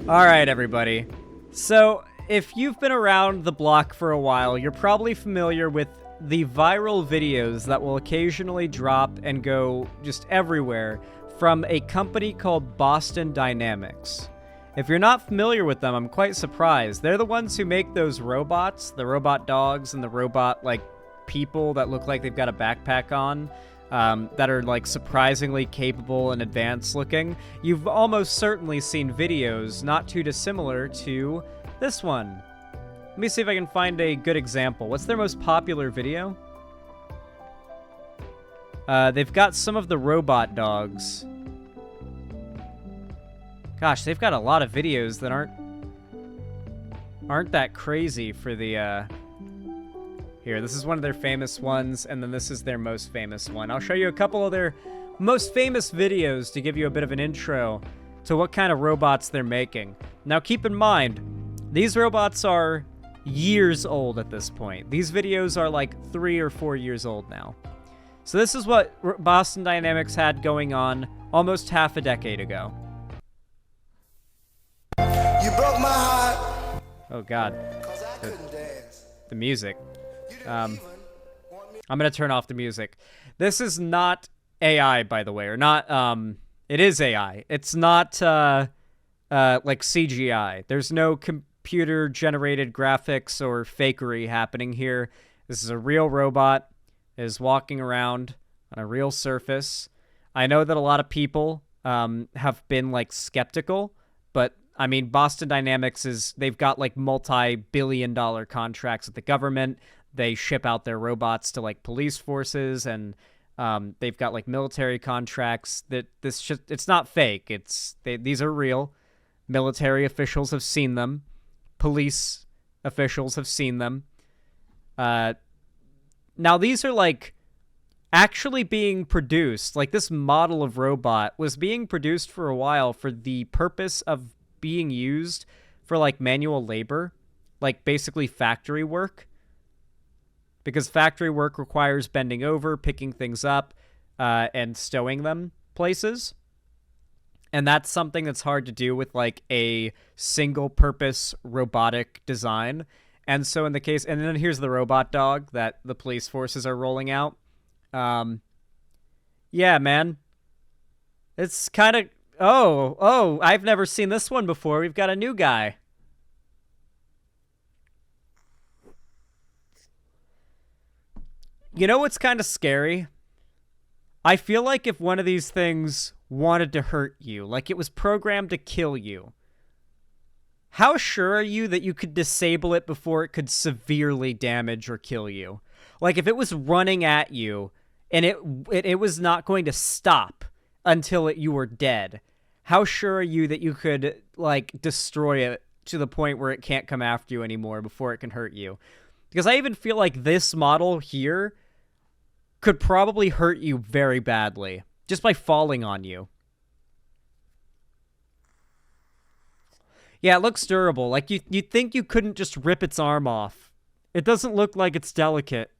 Alright, everybody. So, if you've been around the block for a while, you're probably familiar with the viral videos that will occasionally drop and go just everywhere from a company called Boston Dynamics. If you're not familiar with them, I'm quite surprised. They're the ones who make those robots, the robot dogs and the robot, people that look like they've got a backpack on. That are, surprisingly capable and advanced looking. You've almost certainly seen videos not too dissimilar to this one. Let me see if I can find a good example. What's their most popular video? They've got some of the robot dogs. Gosh, they've got a lot of videos that aren't that crazy for the, Here, this is one of their famous ones, and then this is their most famous one. I'll show you a couple of their most famous videos to give you a bit of an intro to what kind of robots they're making. Now, keep in mind, these robots are years old at this point. These videos are like 3 or 4 years old now. So this is what Boston Dynamics had going on almost half a decade ago. You broke my heart. Oh, God. 'Cause I couldn't dance. The music. I'm gonna turn off the music. This is not AI, by the way, or not, it is AI. It's not, like CGI. There's no computer-generated graphics or fakery happening here. This is a real robot. It is walking around on a real surface. I know that a lot of people, have been, skeptical, but I mean, Boston Dynamics they've got, multi-billion-dollar contracts with the government. They ship out their robots to, police forces, and they've got, military contracts. It's not fake. These are real. Military officials have seen them. Police officials have seen them. Now, these are, actually being produced. This model of robot was being produced for a while for the purpose of being used for, manual labor. Basically factory work. Because factory work requires bending over, picking things up, and stowing them places. And that's something that's hard to do with, a single-purpose robotic design. And so in the case... And then here's the robot dog that the police forces are rolling out. Yeah, man. It's kind of... Oh, I've never seen this one before. We've got a new guy. You know what's kind of scary? I feel like if one of these things wanted to hurt you, it was programmed to kill you, how sure are you that you could disable it before it could severely damage or kill you? If it was running at you and it was not going to stop until you were dead, how sure are you that you could, destroy it to the point where it can't come after you anymore before it can hurt you? Because I even feel like this model here could probably hurt you very badly just by falling on you. Yeah, it looks durable. You'd think you couldn't just rip its arm off. It doesn't look like it's delicate.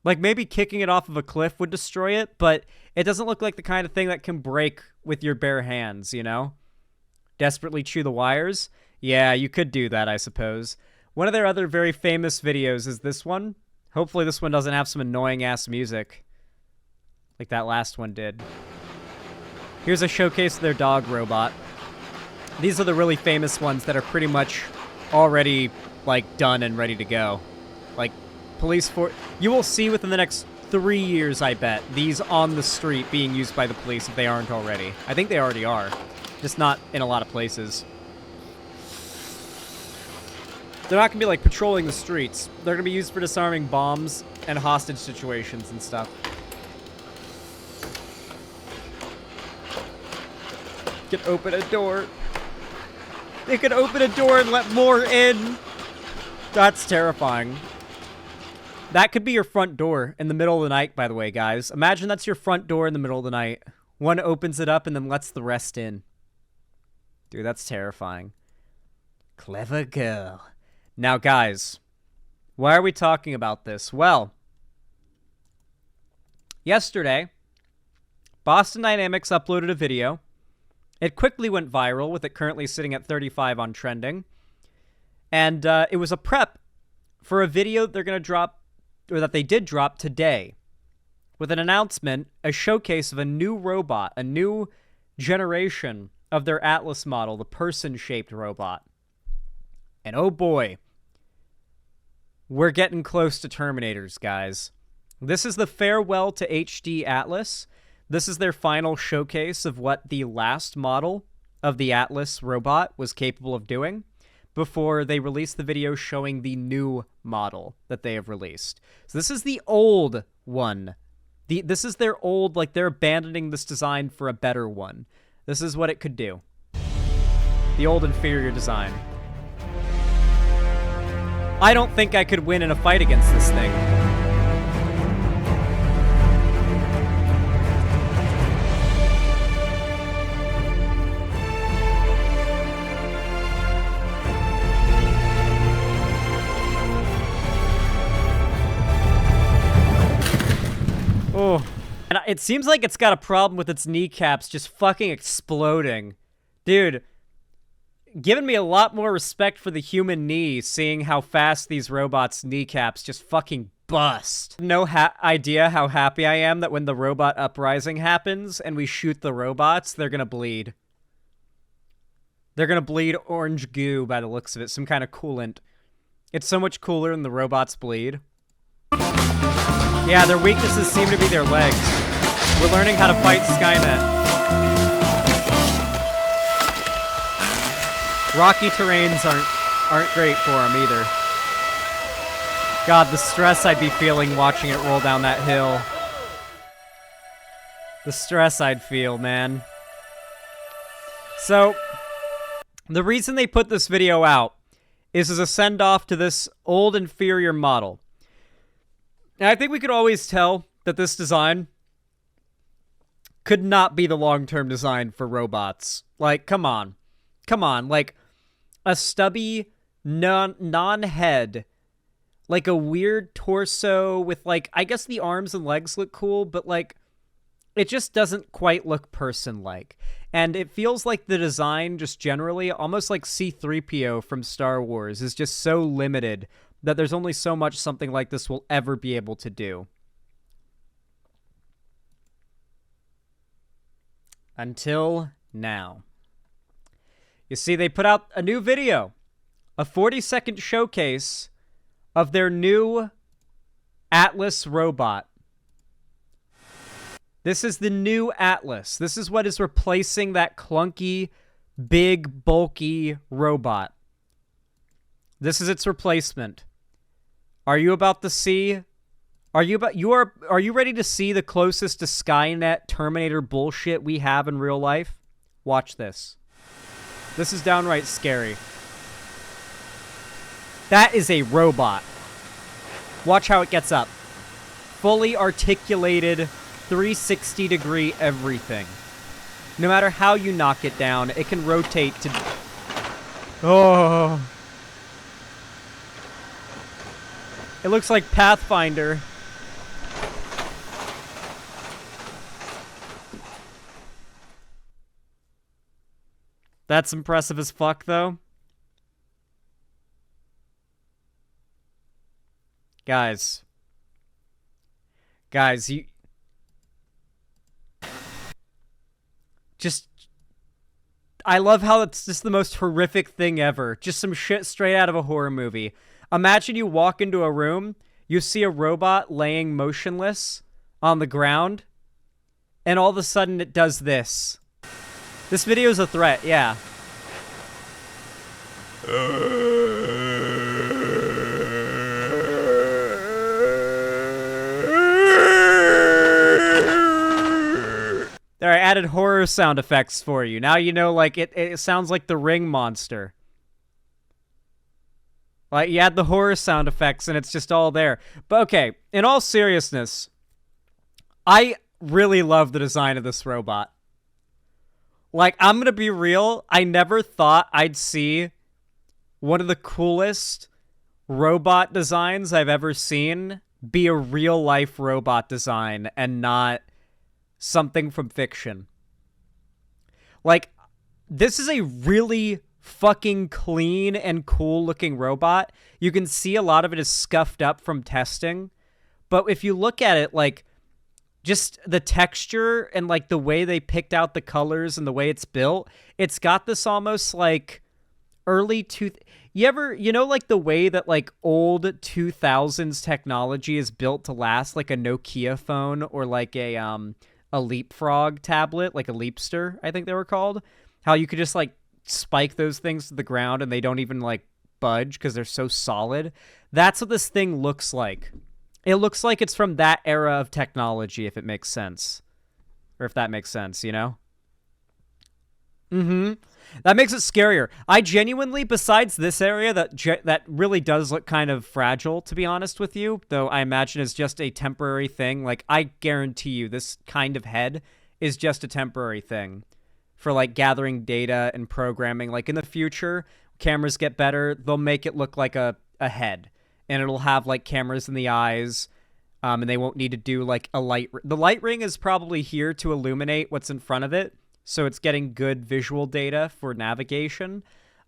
Maybe kicking it off of a cliff would destroy it, but it doesn't look like the kind of thing that can break with your bare hands, you know? Desperately chew the wires? Yeah, you could do that, I suppose. One of their other very famous videos is this one. Hopefully this one doesn't have some annoying-ass music like that last one did. Here's a showcase of their dog robot. These are the really famous ones that are pretty much already, done and ready to go. You will see within the next 3 years, I bet, these on the street being used by the police if they aren't already. I think they already are, just not in a lot of places. They're not going to be, patrolling the streets. They're going to be used for disarming bombs and hostage situations and stuff. Can open a door. They can open a door and let more in. That's terrifying. That could be your front door in the middle of the night, by the way, guys. Imagine that's your front door in the middle of the night. One opens it up and then lets the rest in. Dude, that's terrifying. Clever girl. Now, guys, why are we talking about this? Well, yesterday, Boston Dynamics uploaded a video It quickly went viral, with it currently sitting at 35 on trending. And it was a prep for a video they're going to drop, or that they did drop today, with an announcement, a showcase of a new robot, a new generation of their Atlas model, the person-shaped robot. And oh boy, we're getting close to Terminators, guys. This is the farewell to HD Atlas. This is their final showcase of what the last model of the Atlas robot was capable of doing before they released the video showing the new model that they have released. So this is the old one. This is their old, like, they're abandoning this design for a better one. This is what it could do. The old inferior design. I don't think I could win in a fight against this thing. Oh, and it seems like it's got a problem with its kneecaps just fucking exploding. Dude, giving me a lot more respect for the human knee, seeing how fast these robots' kneecaps just fucking bust. No idea how happy I am that when the robot uprising happens and we shoot the robots, they're gonna bleed. They're gonna bleed orange goo by the looks of it, some kind of coolant. It's so much cooler when the robots bleed. Yeah, their weaknesses seem to be their legs. We're learning how to fight Skynet. Rocky terrains aren't great for them either. God, the stress I'd be feeling watching it roll down that hill. The stress I'd feel, man. So, the reason they put this video out is as a send-off to this old inferior model. And I think we could always tell that this design could not be the long-term design for robots. Like, come on. Come on. Like, a stubby, non-head. Like, a weird torso with, like, I guess the arms and legs look cool, but, like, it just doesn't quite look person-like. And it feels like the design, just generally, almost like C-3PO from Star Wars, is just so limited that there's only so much something like this will ever be able to do. Until now. You see, they put out a new video. A 40-second showcase of their new Atlas robot. This is the new Atlas. This is what is replacing that clunky, big, bulky robot. This is its replacement. Are you about to see? Are you ready to see the closest to Skynet Terminator bullshit we have in real life? Watch this. This is downright scary. That is a robot. Watch how it gets up. Fully articulated, 360-degree everything. No matter how you knock it down, it can rotate to... Oh... It looks like Pathfinder. That's impressive as fuck, though. Guys, you... Just... I love how it's just the most horrific thing ever. Just some shit straight out of a horror movie. Imagine you walk into a room, you see a robot laying motionless on the ground, and all of a sudden it does this. This video is a threat, yeah. There, I added horror sound effects for you. Now you know, like, it sounds like the Ring monster. Like, you add the horror sound effects, and it's just all there. But, okay, in all seriousness, I really love the design of this robot. Like, I'm gonna be real, I never thought I'd see one of the coolest robot designs I've ever seen be a real-life robot design and not something from fiction. Like, This is a really fucking clean and cool looking robot. You can see a lot of it is scuffed up from testing. But if you look at it, like, just the texture and, like, the way they picked out the colors and the way it's built, it's got this almost, like, early you know, like, the way that, like, old 2000s technology is built to last, like a Nokia phone or, like, a Leapfrog tablet, like a Leapster, I think they were called? How you could just, like, spike those things to the ground and they don't even, like, budge because they're so solid. That's what this thing looks like. It looks like it's from that era of technology, if it makes sense. Or if that makes sense, you know? Mm-hmm. That makes it scarier. I genuinely, besides this area that really does look kind of fragile, to be honest with you, though I imagine it's just a temporary thing. Like, I guarantee you this kind of head is just a temporary thing for, like, gathering data and programming. Like, in the future, cameras get better, they'll make it look like a head. And it'll have, like, cameras in the eyes, and they won't need to do, like, a light... The light ring is probably here to illuminate what's in front of it, so it's getting good visual data for navigation.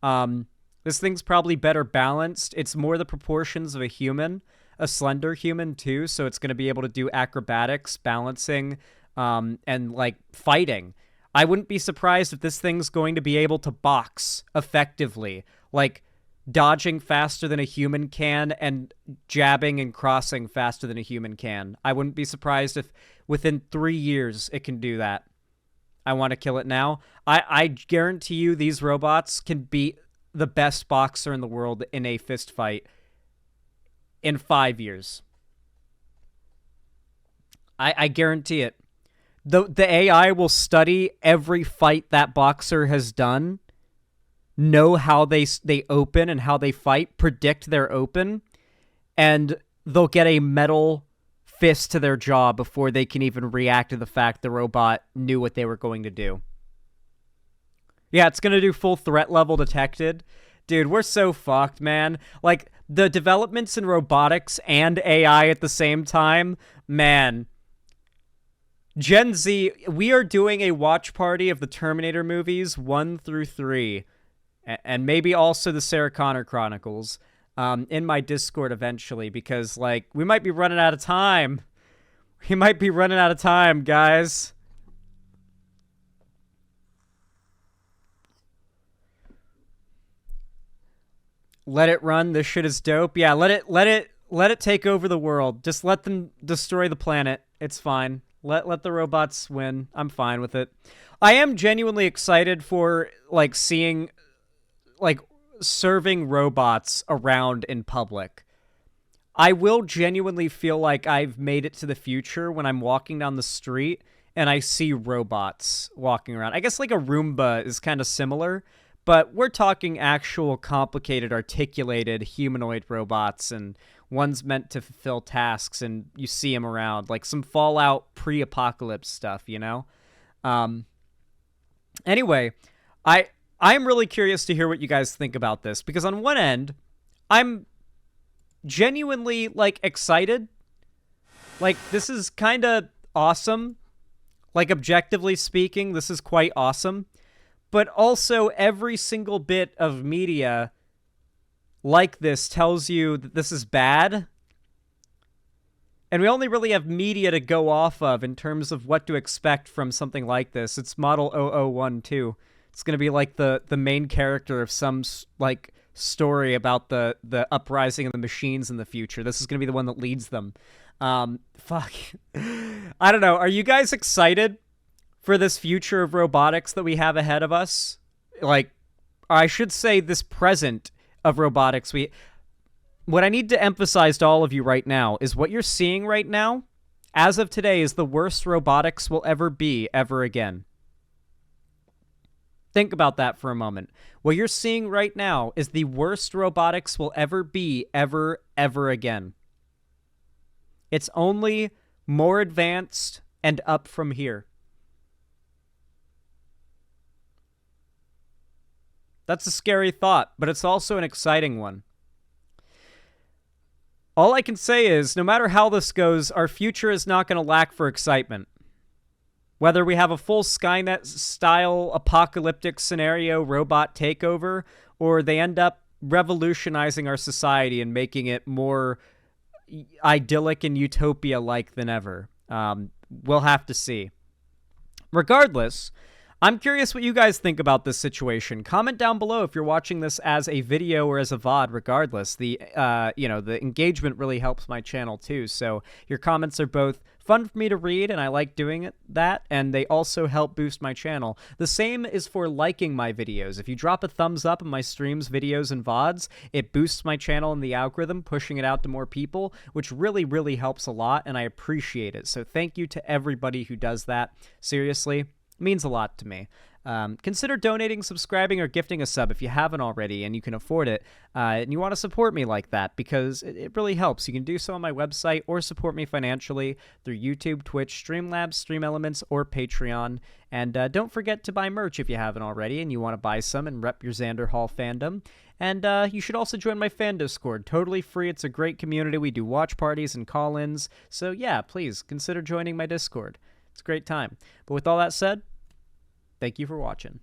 This thing's probably better balanced. It's more the proportions of a human, a slender human, too, so it's going to be able to do acrobatics, balancing, and, like, fighting. I wouldn't be surprised if this thing's going to be able to box effectively, like, dodging faster than a human can and jabbing and crossing faster than a human can. I wouldn't be surprised if within 3 years it can do that. I want to kill it now. I guarantee you these robots can beat the best boxer in the world in a fist fight in 5 years. I guarantee it. The AI will study every fight that boxer has done, know how they open and how they fight, predict their open, and they'll get a metal fist to their jaw before they can even react to the fact the robot knew what they were going to do. Yeah, it's going to do full threat level detected. Dude, we're so fucked, man. Like, the developments in robotics and AI at the same time, man. Gen Z, we are doing a watch party of the Terminator movies 1 through 3. And maybe also the Sarah Connor Chronicles in my Discord eventually, because, like, we might be running out of time. We might be running out of time, guys. Let it run. This shit is dope. Yeah, let it take over the world. Just let them destroy the planet. It's fine. Let the robots win. I'm fine with it. I am genuinely excited for, like, seeing, like, serving robots around in public. I will genuinely feel like I've made it to the future when I'm walking down the street and I see robots walking around. I guess, like, a Roomba is kind of similar, but we're talking actual complicated, articulated humanoid robots, and one's meant to fulfill tasks, and you see them around, like some Fallout pre-apocalypse stuff, you know? Anyway, I'm really curious to hear what you guys think about this, because on one end, I'm genuinely, like, excited. Like, this is kind of awesome. Like, objectively speaking, this is quite awesome. But also, every single bit of media like this tells you that this is bad. And we only really have media to go off of in terms of what to expect from something like this. It's Model 0012. It's going to be like the main character of some, like, story about the uprising of the machines in the future. This is going to be the one that leads them. Fuck. I don't know. Are you guys excited for this future of robotics that we have ahead of us? Like, I should say this present of robotics. What I need to emphasize to all of you right now is what you're seeing right now, as of today, is the worst robotics will ever be ever again. Think about that for a moment. What you're seeing right now is the worst robotics will ever be ever again. It's only more advanced and up from here. That's a scary thought, but it's also an exciting one. All I can say is, no matter how this goes, our future is not going to lack for excitement. Whether we have a full Skynet-style apocalyptic scenario robot takeover, or they end up revolutionizing our society and making it more idyllic and utopia-like than ever. We'll have to see. Regardless, I'm curious what you guys think about this situation. Comment down below if you're watching this as a video or as a VOD. Regardless, the engagement really helps my channel too. So your comments are both fun for me to read, and I like doing that, and they also help boost my channel. The same is for liking my videos. If you drop a thumbs up in my streams, videos, and VODs, it boosts my channel in the algorithm, pushing it out to more people, which really, really helps a lot, and I appreciate it. So thank you to everybody who does that. Seriously. Means a lot to me. Consider donating, subscribing, or gifting a sub if you haven't already and you can afford it, and you want to support me like that, because it really helps. You can do so on my website or support me financially through YouTube, Twitch, Streamlabs, Stream Elements, or Patreon. And don't forget to buy merch if you haven't already and you want to buy some and rep your Xander Hall fandom. And you should also join my fan Discord. Totally free. It's a great community. We do watch parties and call-ins. So yeah, please consider joining my Discord. It's a great time. But with all that said, thank you for watching.